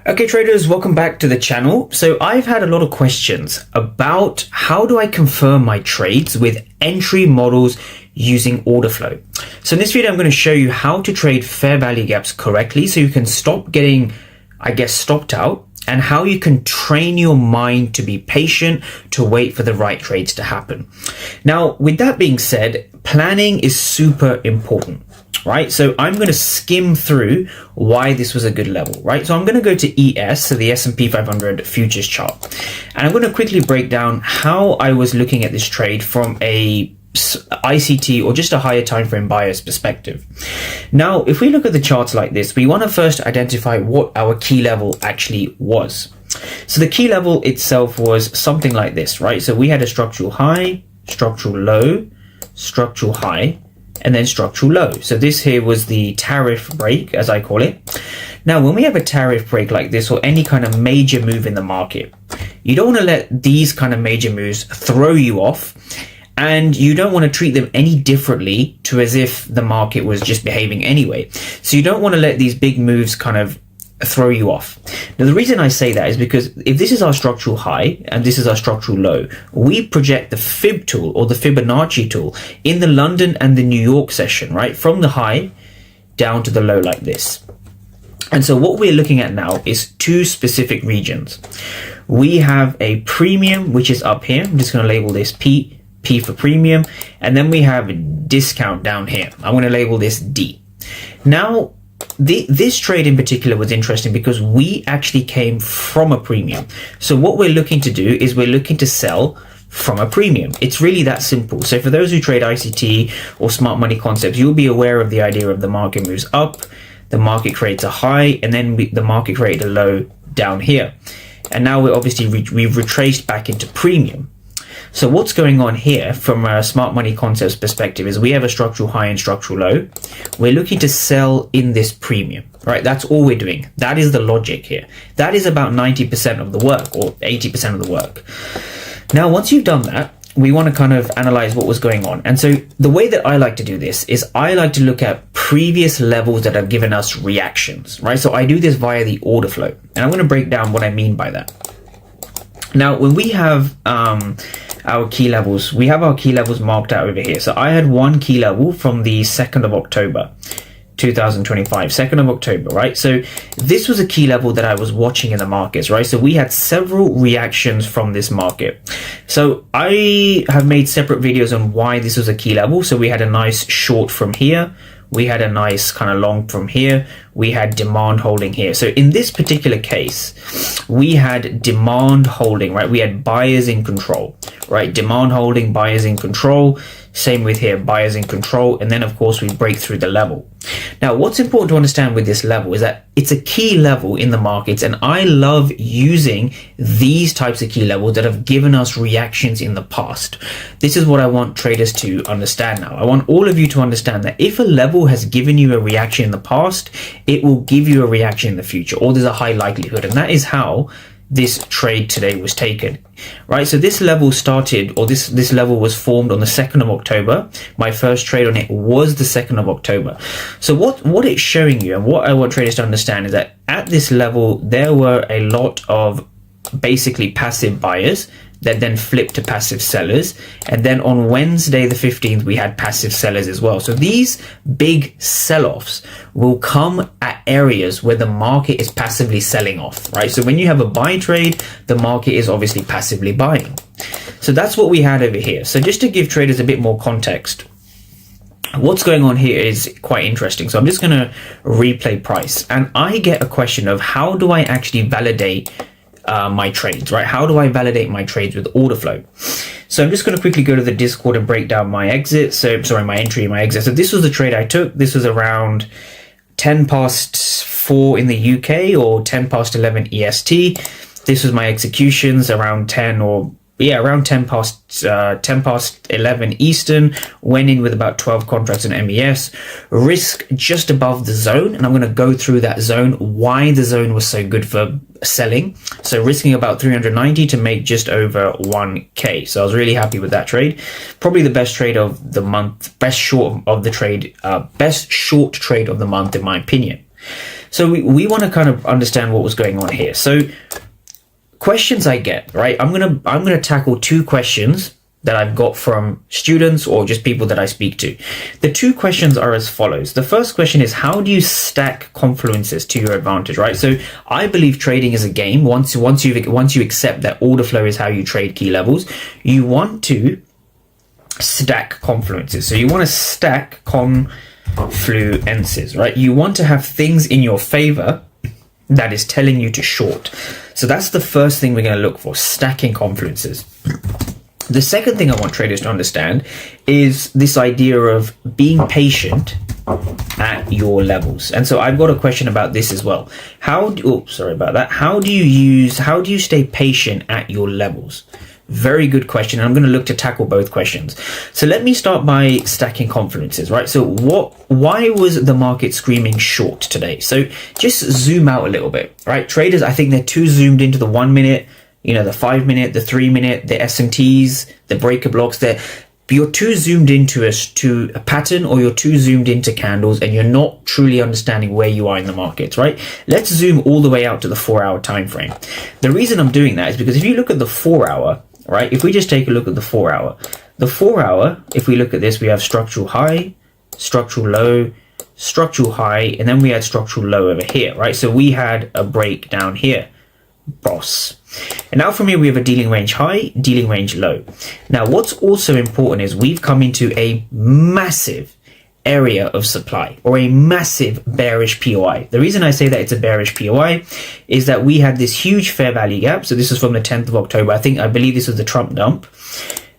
Okay, traders, welcome back to the channel. So I've had a lot of questions about how do I confirm my trades with entry models using order flow. So in this video, I'm going to show you how to trade fair value gaps correctly so you can stop getting, stopped out, and how you can train your mind to be patient, to wait for the right trades to happen. Now, with that being said, planning is super important. Right, so I'm going to skim through why this was a good level, right? So I'm going to go to ES, so the S&P 500 futures chart, and I'm going to quickly break down how I was looking at this trade from a ICT or just a higher time frame bias perspective. Now, if we look at the charts like this, we want to first identify what our key level actually was. So the key level itself was something like this, right? So we had a structural high, structural low, structural high, and then structural low. So this here was the tariff break, as I call it. Now, when we have a tariff break like this or any kind of major move in the market, you don't want to let these kind of major moves throw you off, and you don't want to treat them any differently to as if the market was just behaving anyway. So you don't want to let these big moves kind of throw you off. Now, the reason I say that is because if this is our structural high and this is our structural low, we project the Fib tool or the Fibonacci tool in the London and the New York session, right? From the high down to the low like this. And so what we're looking at now is two specific regions. We have a premium, which is up here. I'm just going to label this P for premium. And then we have a discount down here. I'm going to label this D. Now, this trade in particular was interesting because we actually came from a premium. So what we're looking to do is we're looking to sell from a premium. It's really that simple. So for those who trade ICT or smart money concepts, you'll be aware of the idea of the market moves up, the market creates a high, and then the market created a low down here. And now we're obviously we've retraced back into premium. So what's going on here from a smart money concepts perspective is we have a structural high and structural low. We're looking to sell in this premium, right? That's all we're doing. That is the logic here. That is about 90% of the work or 80% of the work. Now, once you've done that, we want to kind of analyze what was going on. And so the way that I like to do this is I like to look at previous levels that have given us reactions, right? So I do this via the order flow, and I'm going to break down what I mean by that. Now, when we have our key levels, we have our key levels marked out over here. So I had one key level from the 2nd of October, 2025, 2nd of October, right? So this was a key level that I was watching in the markets, right? So we had several reactions from this market. So I have made separate videos on why this was a key level. So we had a nice short from here. We had a nice kind of long from here. We had demand holding here. So in this particular case, we had demand holding, right? We had buyers in control, right? Demand holding, buyers in control. Same with here, buyers in control. And then of course we break through the level. Now, what's important to understand with this level is that it's a key level in the markets. And I love using these types of key levels that have given us reactions in the past. This is what I want traders to understand now. I want all of you to understand that if a level has given you a reaction in the past, it will give you a reaction in the future, or there's a high likelihood. And that is how this trade today was taken, right? So this level started, or this level was formed on the 2nd of October. My first trade on it was the 2nd of October. So what it's showing you and what I want traders to understand is that at this level, there were a lot of basically passive buyers that then flipped to passive sellers. And then on Wednesday, the 15th, we had passive sellers as well. So these big sell-offs will come at areas where the market is passively selling off, right? So when you have a buy trade, the market is obviously passively buying. So that's what we had over here. So just to give traders a bit more context, what's going on here is quite interesting. So I'm just going to replay price. And I get a question of how do I actually validate my trades, right? How do I validate my trades with order flow? So I'm just going to quickly go to the Discord and break down my exit. So sorry, my entry and my exit. So this was the trade I took. This was around 10 past 4 in the UK or 10 past 11 EST. This was my executions around 10 past 11 Eastern. Went in with about 12 contracts in MES. Risk just above the zone, and I'm going to go through that zone, why the zone was so good for selling. So risking about 390 to make just over 1k. So I was really happy with that trade. Probably the best trade of the month, best short of the trade, best short trade of the month in my opinion. So we want to kind of understand what was going on here. So questions I get, right? I'm gonna tackle two questions that I've got from students or just people that I speak to. The two questions are as follows. The first question is, how do you stack confluences to your advantage, right? So I believe trading is a game. Once you accept that order flow is how you trade key levels, you want to stack confluences. So you want to stack confluences, right? You want to have things in your favor that is telling you to short. So that's the first thing we're going to look for, stacking confluences. The second thing I want traders to understand is this idea of being patient at your levels. And so I've got a question about this as well. How do you stay patient at your levels? Very good question. I'm going to look to tackle both questions. So let me start by stacking confluences, right? So why was the market screaming short today? So just zoom out a little bit, right? Traders, I think they're too zoomed into the 1 minute, the 5 minute, the 3 minute, the SMTs, the breaker blocks. You're too zoomed into a pattern, or you're too zoomed into candles, and you're not truly understanding where you are in the markets, right? Let's zoom all the way out to the 4-hour time frame. The reason I'm doing that is because if you look at the 4-hour, right? If we just take a look at the 4-hour, if we look at this, we have structural high, structural low, structural high, and then we had structural low over here, right? So we had a break down here, boss. And now from here, we have a dealing range high, dealing range low. Now, what's also important is we've come into a massive area of supply, or a massive bearish POI. The reason I say that it's a bearish POI is that we had this huge fair value gap. So this is from the 10th of October. I believe this was the Trump dump,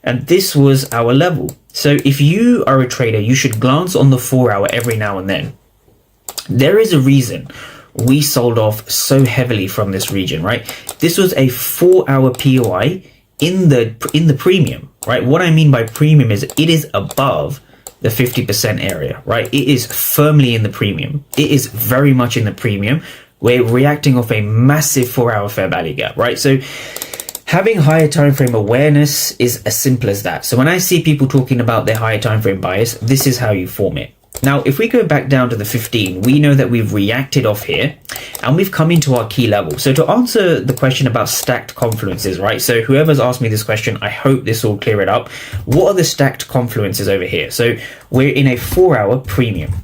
and this was our level. So if you are a trader, you should glance on the 4-hour every now and then. There is a reason we sold off so heavily from this region, right? This was a 4-hour POI in the premium, right? What I mean by premium is it is above the 50% area, right? It is firmly in the premium. It is very much in the premium. We're reacting off a massive 4-hour fair value gap, right? So having higher time frame awareness is as simple as that. So when I see people talking about their higher time frame bias, this is how you form it. Now, if we go back down to the 15, we know that we've reacted off here and we've come into our key level. So to answer the question about stacked confluences, right? So whoever's asked me this question, I hope this will clear it up. What are the stacked confluences over here? So we're in a 4-hour premium,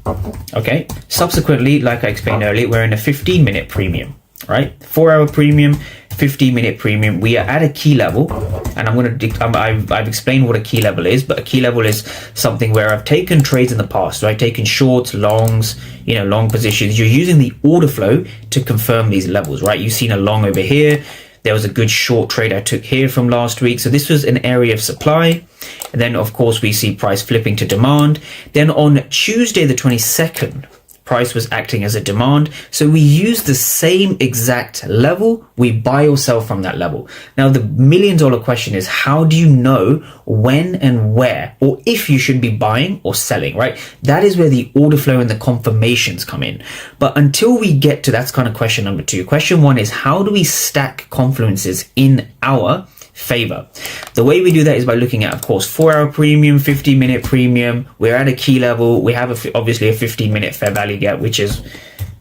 okay? Subsequently, like I explained earlier, we're in a 15-minute premium, right? 4-hour premium, 15-minute premium. We are at a key level, and I've explained what a key level is, but a key level is something where I've taken trades in the past, right? Taken shorts, longs, long positions. You're using the order flow to confirm these levels, right? You've seen a long over here. There was a good short trade I took here from last week. So this was an area of supply. And then, of course, we see price flipping to demand. Then on Tuesday, the 22nd, price was acting as a demand. So we use the same exact level. We buy or sell from that level. Now, the $1,000,000 question is, how do you know when and where, or if you should be buying or selling, right? That is where the order flow and the confirmations come in. But until we get to, that's kind of question number 2. Question 1 is, how do we stack confluences in our favor? The way we do that is by looking at, of course, 4-hour premium, 15-minute premium. We're at a key level. We have obviously a 15-minute fair value gap, which is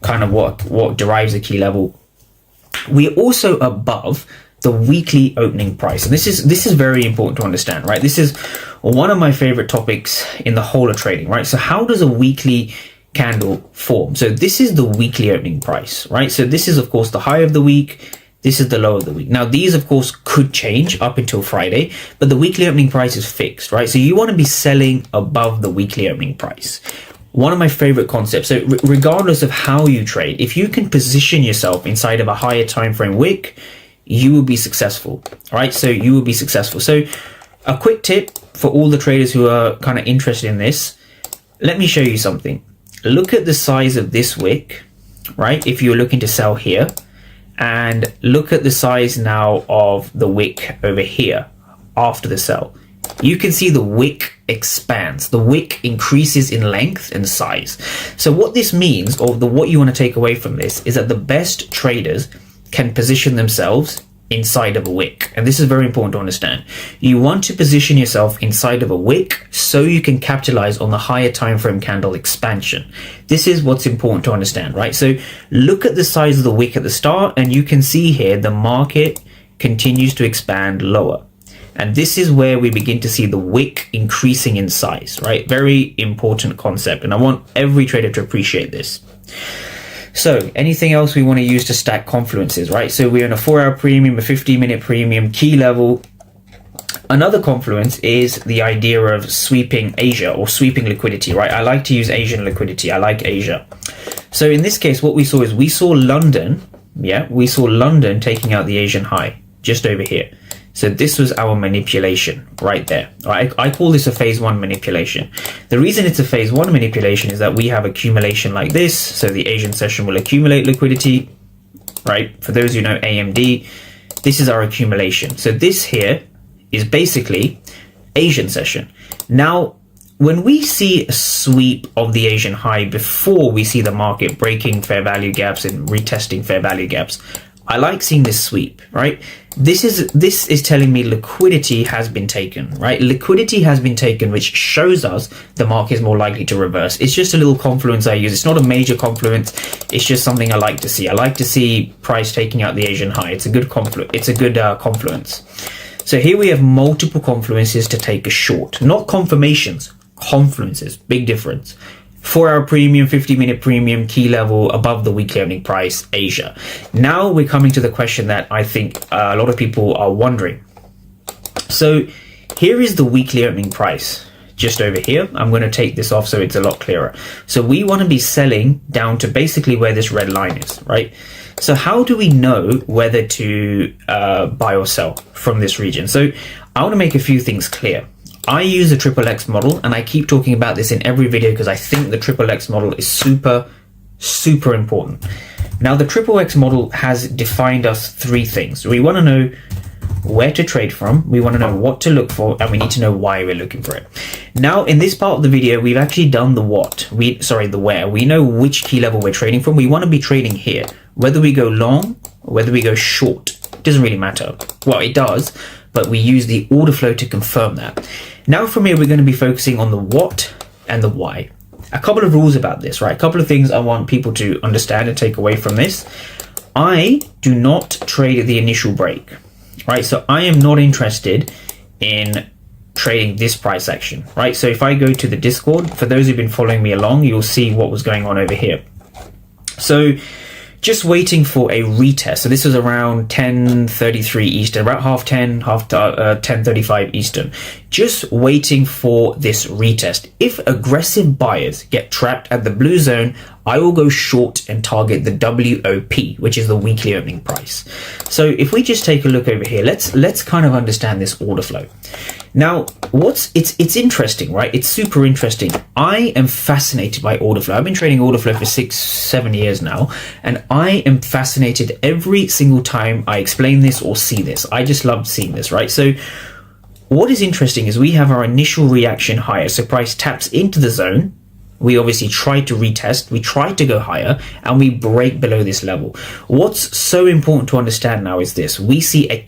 kind of what derives a key level. We're also above the weekly opening price, and this is very important to understand, right? This is one of my favorite topics in the whole of trading, right? So how does a weekly candle form? So this is the weekly opening price, right? So this is, of course, the high of the week. This is the low of the week. Now, these, of course, could change up until Friday, but the weekly opening price is fixed, right? So you want to be selling above the weekly opening price. One of my favorite concepts. So regardless of how you trade, if you can position yourself inside of a higher time frame wick, you will be successful, right? So you will be successful. So a quick tip for all the traders who are kind of interested in this, let me show you something. Look at the size of this wick, right? If you're looking to sell here, and look at the size now of the wick over here after the sell. You can see the wick expands. The wick increases in length and size. So what this means, or what you want to take away from this, is that the best traders can position themselves inside of a wick. And this is very important to understand. You want to position yourself inside of a wick so you can capitalize on the higher time frame candle expansion. This is what's important to understand, right? So look at the size of the wick at the start, and you can see here the market continues to expand lower. And this is where we begin to see the wick increasing in size, right? Very important concept. And I want every trader to appreciate this. So anything else we want to use to stack confluences, right? So we're in a 4-hour premium, a 15-minute premium, key level. Another confluence is the idea of sweeping Asia or sweeping liquidity, right? I like to use Asian liquidity. I like Asia. So in this case, what we saw is we saw London. Yeah, we saw London taking out the Asian high just over here. So this was our manipulation right there. I call this a phase 1 manipulation. The reason it's a phase 1 manipulation is that we have accumulation like this. So the Asian session will accumulate liquidity, right? For those who know AMD, this is our accumulation. So this here is basically Asian session. Now, when we see a sweep of the Asian high before we see the market breaking fair value gaps and retesting fair value gaps, I like seeing this sweep, right? This is telling me liquidity has been taken, right? Liquidity has been taken, which shows us the market is more likely to reverse. It's just a little confluence I use. It's not a major confluence. It's just something I like to see. I like to see price taking out the Asian high. It's a good confluence. So here we have multiple confluences to take a short, not confirmations, confluences. Big difference. 4-hour premium, 50-minute premium, key level above the weekly opening price, Asia. Now we're coming to the question that I think a lot of people are wondering. So here is the weekly opening price just over here. I'm going to take this off so it's a lot clearer. So we want to be selling down to basically where this red line is, right? So how do we know whether to buy or sell from this region? So I want to make a few things clear. I use a XXX model, and I keep talking about this in every video because I think the XXX model is super, super important. Now, the XXX model has defined us 3 things. We want to know where to trade from, we want to know what to look for, and we need to know why we're looking for it. Now, in this part of the video, we've actually done the the where. We know which key level we're trading from. We want to be trading here. Whether we go long or whether we go short, it doesn't really matter. Well, it does, but we use the order flow to confirm that. Now from here, we're going to be focusing on the what and the why. A couple of rules about this, right? A couple of things I want people to understand and take away from this. I do not trade the initial break, right? So I am not interested in trading this price action, right? So if I go to the Discord, for those who've been following me along, you'll see what was going on over here. So just waiting for a retest. So this was around 10:33 Eastern, about 10:35 Eastern. Just waiting for this retest. If aggressive buyers get trapped at the blue zone, I will go short and target the WOP, which is the weekly opening price. So if we just take a look over here, let's kind of understand this order flow. Now, it's interesting, right? It's super interesting. I am fascinated by order flow. I've been trading order flow for 6-7 years now, and I am fascinated every single time I explain this or see this. I just love seeing this, right? So what is interesting is we have our initial reaction higher. So price taps into the zone. We obviously try to retest, we try to go higher, and we break below this level. What's so important to understand now is this. We see a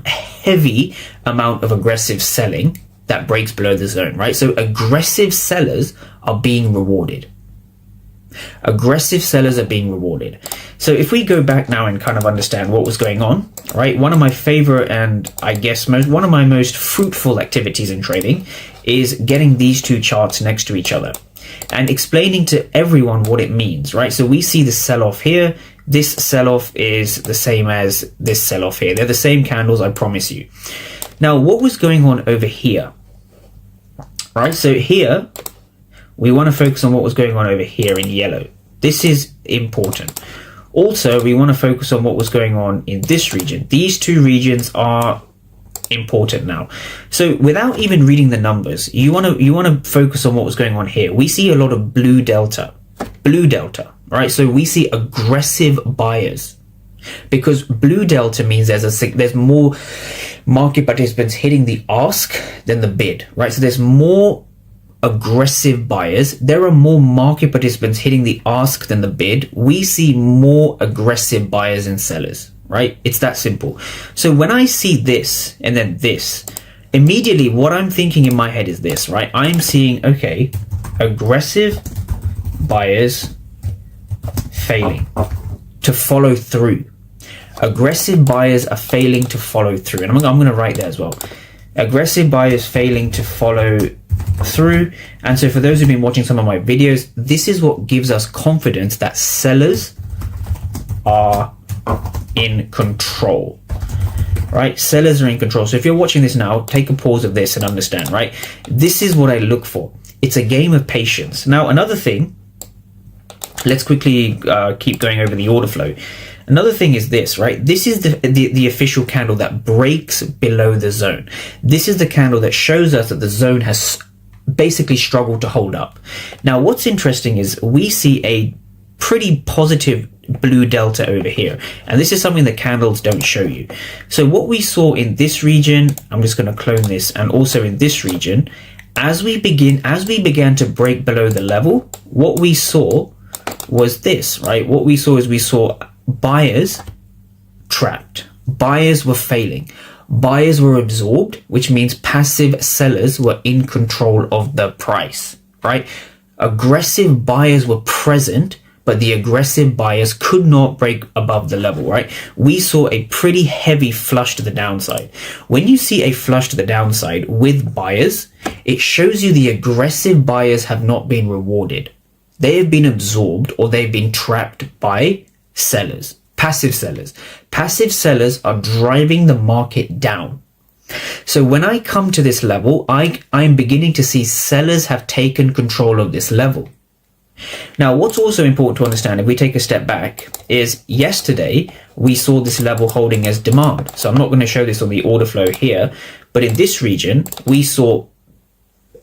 heavy amount of aggressive selling that breaks below the zone, right? So aggressive sellers are being rewarded. Aggressive sellers are being rewarded. So if we go back now and kind of understand what was going on, right? One of my favorite and I guess one of my most fruitful activities in trading is getting these 2 charts next to each other and explaining to everyone what it means, right? So we see the sell-off here. This sell-off is the same as this sell-off here. They're the same candles, I promise you. Now, what was going on over here, right? So here, we want to focus on what was going on over here in yellow. This is important. Also, we want to focus on what was going on in this region. These 2 regions are important now. So without even reading the numbers, you want to focus on what was going on here. We see a lot of blue delta, right? So we see aggressive buyers because blue delta means there's more market participants hitting the ask than the bid, right? So there's more aggressive buyers. There are more market participants hitting the ask than the bid. We see more aggressive buyers and sellers, right? It's that simple. So when I see this and then this, immediately what I'm thinking in my head is this, right? I'm seeing, okay, aggressive buyers failing to follow through. Aggressive buyers are failing to follow through. And I'm going to write that as well. Aggressive buyers failing to follow through. And so for those who've been watching some of my videos, this is what gives us confidence that sellers are in control, right? Sellers are in control. So if you're watching this now, take a pause of this and understand, right? This is what I look for. It's a game of patience. Now, another thing, let's quickly keep going over the order flow. Another thing is this, right? This is the official candle that breaks below the zone. This is the candle that shows us that the zone has basically struggled to hold up. Now, what's interesting is we see a pretty positive blue delta over here, and this is something that candles don't show you. So what we saw in this region, I'm just going to clone this, and also in this region, as we began to break below the level, what we saw was this, right? What we saw is we saw buyers trapped. Buyers were failing. Buyers were absorbed, which means passive sellers were in control of the price, right? Aggressive buyers were present, but the aggressive buyers could not break above the level, right? We saw a pretty heavy flush to the downside. When you see a flush to the downside with buyers, it shows you the aggressive buyers have not been rewarded. They have been absorbed or they've been trapped by sellers, passive sellers. Passive sellers are driving the market down. So when I come to this level, I'm beginning to see sellers have taken control of this level. Now, what's also important to understand, if we take a step back, is yesterday we saw this level holding as demand. So I'm not going to show this on the order flow here, but in this region, we saw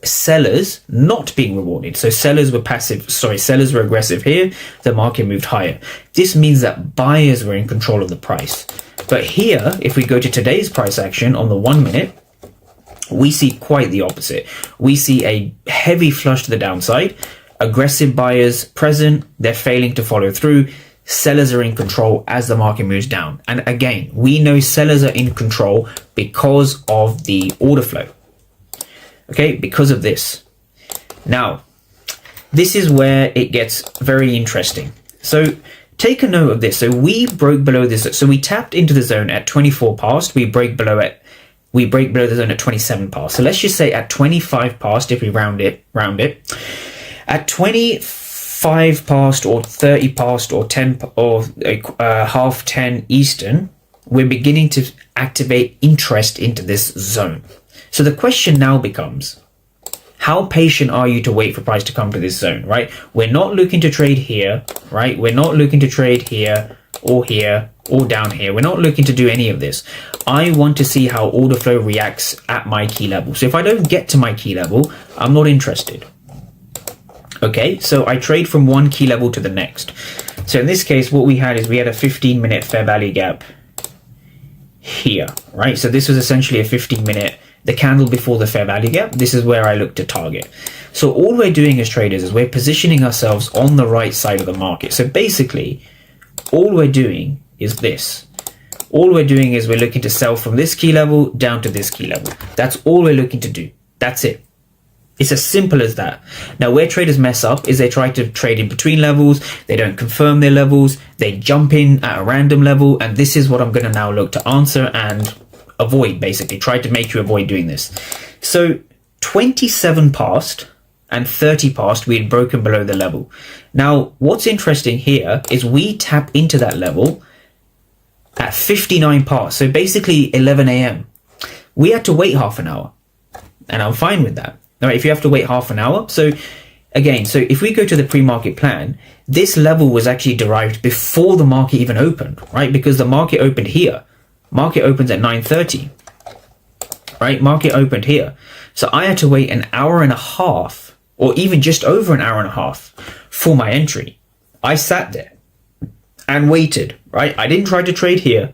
sellers not being rewarded. So sellers were aggressive here, the market moved higher. This means that buyers were in control of the price. But here, if we go to today's price action on the 1 minute, we see quite the opposite. We see a heavy flush to the downside. Aggressive buyers present, they're failing to follow through. Sellers are in control as the market moves down. And again, we know sellers are in control because of the order flow. Okay, because of this. Now, this is where it gets very interesting. So take a note of this. So we broke below this. So we tapped into the zone at 24 past. We break below the zone at 27 past. So let's just say at 25 past, if we round it. At 25 past or 30 past or 10 or half 10 Eastern, we're beginning to activate interest into this zone. So the question now becomes, how patient are you to wait for price to come to this zone, right? We're not looking to trade here, right? We're not looking to trade here or down here. We're not looking to do any of this. I want to see how order flow reacts at my key level. So if I don't get to my key level, I'm not interested. Okay, so I trade from one key level to the next. So in this case, what we had is we had a 15-minute fair value gap here, right? So this was essentially a 15-minute, the candle before the fair value gap. This is where I look to target. So all we're doing as traders is we're positioning ourselves on the right side of the market. So basically, all we're doing is this. All we're doing is we're looking to sell from this key level down to this key level. That's all we're looking to do. That's it. It's as simple as that. Now, where traders mess up is they try to trade in between levels. They don't confirm their levels. They jump in at a random level. And this is what I'm going to now look to answer and avoid, basically. Try to make you avoid doing this. So 27 past and 30 past, we had broken below the level. Now, what's interesting here is we tap into that level at 59 past. So basically 11 a.m. We had to wait half an hour. And I'm fine with that. All right, if you have to wait half an hour. So again, so if we go to the pre-market plan, this level was actually derived before the market even opened, right? Because the market opened here. Market opens at 9:30, right? Market opened here. So I had to wait an hour and a half, or even just over an hour and a half for my entry. I sat there and waited, right? I didn't try to trade here,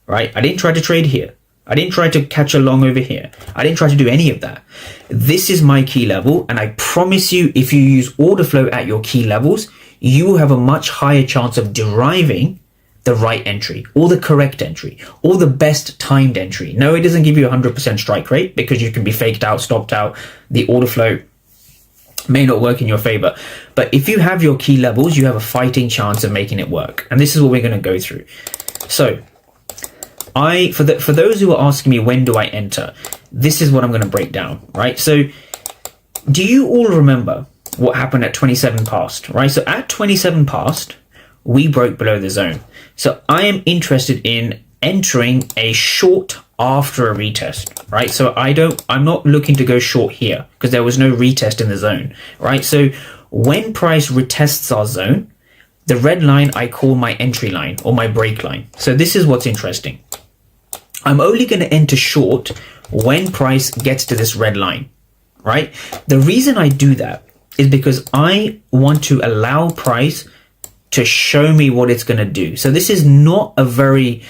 right? I didn't try to trade here. I didn't try to catch a long over here. I didn't try to do any of that. This is my key level. And I promise you, if you use order flow at your key levels, you will have a much higher chance of deriving the right entry or the correct entry or the best timed entry. No, it doesn't give you 100% strike rate because you can be faked out, stopped out. The order flow may not work in your favor. But if you have your key levels, you have a fighting chance of making it work. And this is what we're going to go through. So for those who are asking me, when do I enter? This is what I'm going to break down, right? So do you all remember what happened at 27 past, right? So at 27 past, we broke below the zone. So I am interested in entering a short after a retest, right? So I'm not looking to go short here because there was no retest in the zone, right? So when price retests our zone, the red line I call my entry line or my break line. So this is what's interesting. I'm only going to enter short when price gets to this red line, right? The reason I do that is because I want to allow price to show me what it's going to do. So this is not a very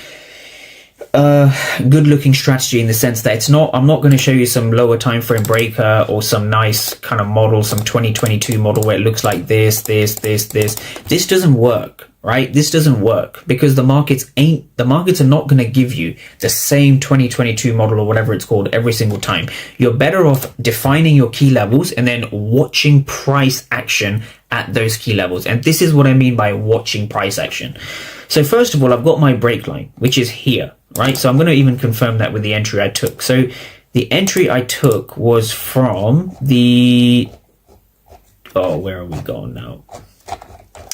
good looking strategy in the sense that I'm not going to show you some lower time frame breaker or some nice kind of model, some 2022 model where it looks like this. This doesn't work, right? This doesn't work because the markets are not going to give you the same 2022 model or whatever it's called every single time. You're better off defining your key levels and then watching price action at those key levels. And this is what I mean by watching price action. So first of all, I've got my break line, which is here, right? So I'm going to even confirm that with the entry I took. So the entry I took was from the, where are we going now?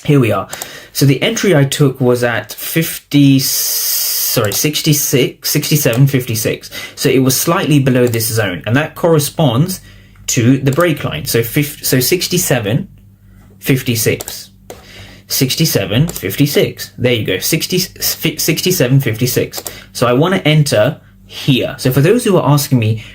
Here we are. So the entry I took was at 67.56. So it was slightly below this zone, and that corresponds to the break line. So 67.56. 67.56. There you go. 67.56. So I want to enter here. So for those who are asking me,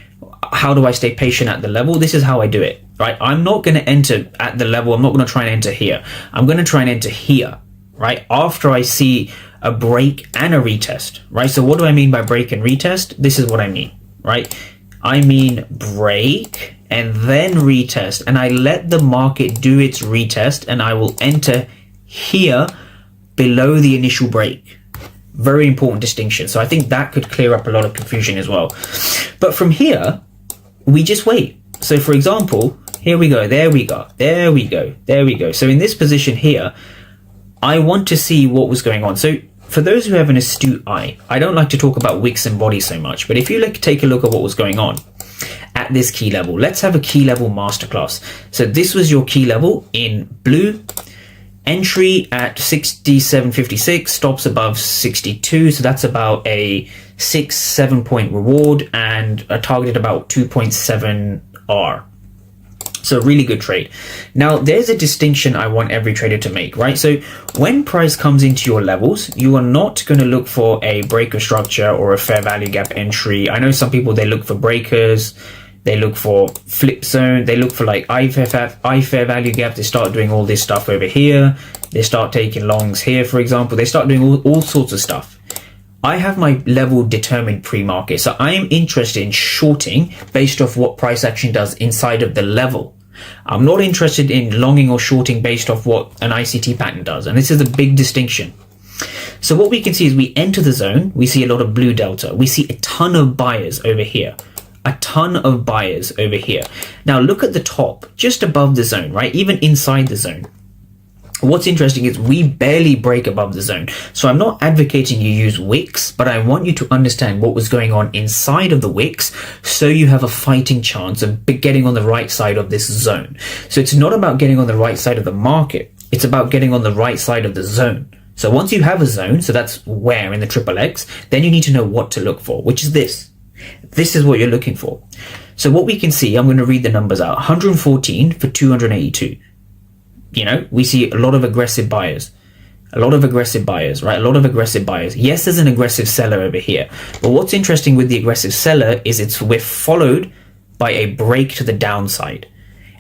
how do I stay patient at the level? This is how I do it, right? I'm not going to enter at the level. I'm not going to try and enter here. I'm going to try and enter here, right? After I see a break and a retest, right? So what do I mean by break and retest? This is what I mean, right? I mean break and then retest, and I let the market do its retest, and I will enter here below the initial break. Very important distinction. So I think that could clear up a lot of confusion as well. But from here, we just wait. So for example, here we go, there we go, there we go, there we go. So in this position here, I want to see what was going on. So for those who have an astute eye, I don't like to talk about wicks and bodies so much, but if you take a look at what was going on at this key level, let's have a key level masterclass. So this was your key level in blue. Entry at 67.56, stops above 62, so that's about a 6-7 point reward and a target about 2.7 R. So really good trade. Now there's a distinction I want every trader to make, right? So when price comes into your levels, you are not going to look for a breaker structure or a fair value gap entry. I know some people, they look for breakers. They look for flip zone. They look for like I fair value gap. They start doing all this stuff over here. They start taking longs here, for example. They start doing all sorts of stuff. I have my level determined pre-market. So I am interested in shorting based off what price action does inside of the level. I'm not interested in longing or shorting based off what an ICT pattern does. And this is a big distinction. So what we can see is we enter the zone. We see a lot of blue delta. We see a ton of buyers over here. A ton of buyers over here. Now look at the top, just above the zone, right? Even inside the zone. What's interesting is we barely break above the zone. So I'm not advocating you use wicks, but I want you to understand what was going on inside of the wicks so you have a fighting chance of getting on the right side of this zone. So it's not about getting on the right side of the market. It's about getting on the right side of the zone. So once you have a zone, so that's where in the triple X, then you need to know what to look for, which is this. This is what you're looking for. So what we can see, I'm going to read the numbers out. 114 for 282. You know, we see a lot of aggressive buyers. A lot of aggressive buyers, right? A lot of aggressive buyers. Yes, there's an aggressive seller over here. But what's interesting with the aggressive seller is we're followed by a break to the downside.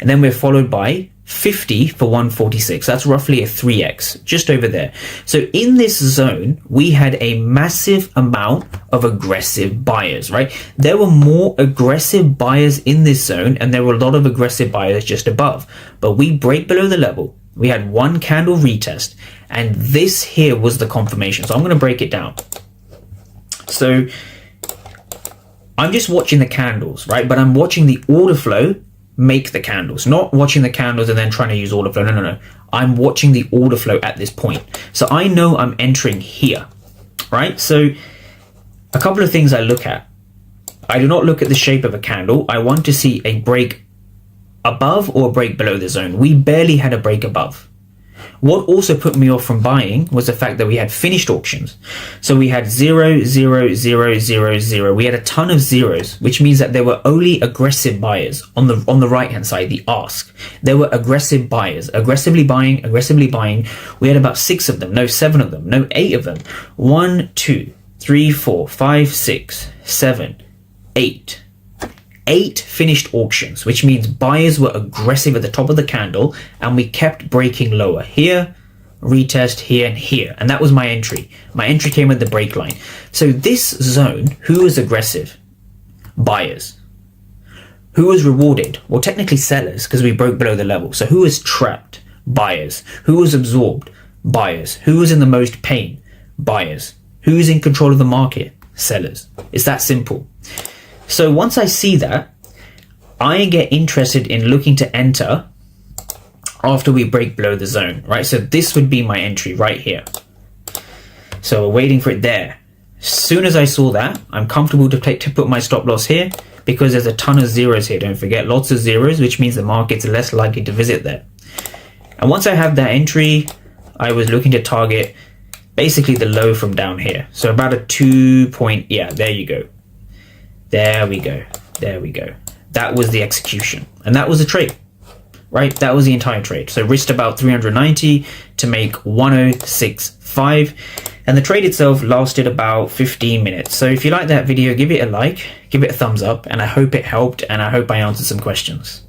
And then we're followed by 50 for 146. That's roughly a 3x, just over there. So in this zone, we had a massive amount of aggressive buyers, right? There were more aggressive buyers in this zone, and there were a lot of aggressive buyers just above. But we break below the level. We had one candle retest, And this here was the confirmation. So I'm going to break it down. So I'm just watching the candles, right? But I'm watching the order flow make the candles, not watching the candles and then trying to use order flow. No. I'm watching the order flow at this point. So I know I'm entering here, right? So a couple of things I look at. I do not look at the shape of a candle. I want to see a break above or a break below the zone. We barely had a break above. What also put me off from buying was the fact that we had finished auctions. So we had 0, 0, 0, 0, 0. We had a ton of zeros, which means that there were only aggressive buyers on the right hand side, the ask. There were aggressive buyers, aggressively buying, aggressively buying. We had about 6 of them, no 7 of them, no 8 of them. 1, 2, 3, 4, 5, 6, 7, 8. 8 finished auctions, which means buyers were aggressive at the top of the candle and we kept breaking lower here, retest here and here. And that was my entry. My entry came at the break line. So this zone, who was aggressive? Buyers. Who was rewarded? Well, technically sellers, because we broke below the level. So who was trapped? Buyers. Who was absorbed? Buyers. Who was in the most pain? Buyers. Who is in control of the market? Sellers. It's that simple. So once I see that, I get interested in looking to enter after we break below the zone, right? So this would be my entry right here. So we're waiting for it there. As soon as I saw that, I'm comfortable to put my stop loss here because there's a ton of zeros here. Don't forget, lots of zeros, which means the market's less likely to visit there. And once I have that entry, I was looking to target basically the low from down here. So about a 2 point, yeah, there you go. There we go. There we go. That was the execution. And that was the trade, right? That was the entire trade. So risked about 390 to make 1065. And the trade itself lasted about 15 minutes. So if you like that video, give it a like, give it a thumbs up, and I hope it helped, and I hope I answered some questions.